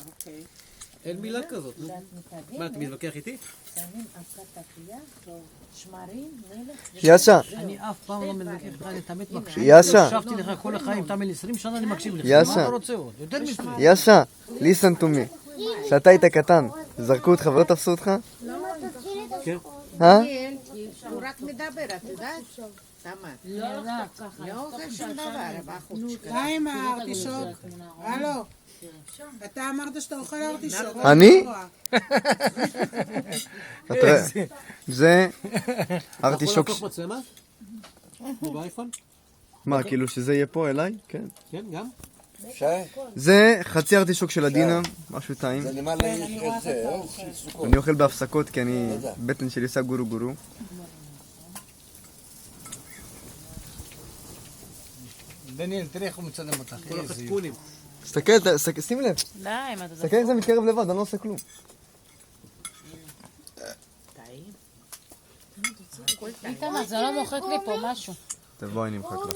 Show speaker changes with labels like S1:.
S1: אוקיי.
S2: אין מילה כזאת, נו. מה, אתה מתווכח איתי?
S1: שמים אבקת אפייה, שמרים, מלח.
S3: יאסה,
S2: אני אף פעם לא מתווכח איתך, אני תמיד מקשיב.
S3: יאסה.
S2: הקשבתי לך כל החיים, תאמין לי, 20 שנה אני מקשיב לך.
S3: יאסה.
S2: מה אתה רוצה עוד? יותר מזה.
S3: יאסה, listen to me. כשאתה היית קטן, זרקו אותך ולא תפסו אותך?
S2: כן.
S3: אה?
S1: הוא רק מדבר, את יודעת? תמה. לא עושה שום דבר, הבחור שלך.
S4: די עם הארטישוק. הלו. אתה אמרת שאתה אוכל ארטישוק.
S3: אני? זה
S2: אתה
S3: ארטישוק.
S2: יכול להפוך מצלמה? כמו באייפון?
S3: מה, כאילו שזה יהיה פה אליי? כן.
S2: כן, גם?
S3: זה חצי ארטישוק של עדינה, משהו טעים.
S5: זה למעלה יש את זה, סוכות.
S3: אני אוכל בהפסקות כי אני, בטן שלי עושה גורו גורו.
S6: דניאל, תראה איך הוא מצלם אותך.
S2: כל החתקונים.
S3: תסתכל, שים לב.
S7: די, מה אתה
S3: תסתכל איך זה מתקרב לבד, אני לא עושה כלום.
S7: איתמר, זה לא מוחק לי פה משהו.
S3: תבואי, אני אמחק לך.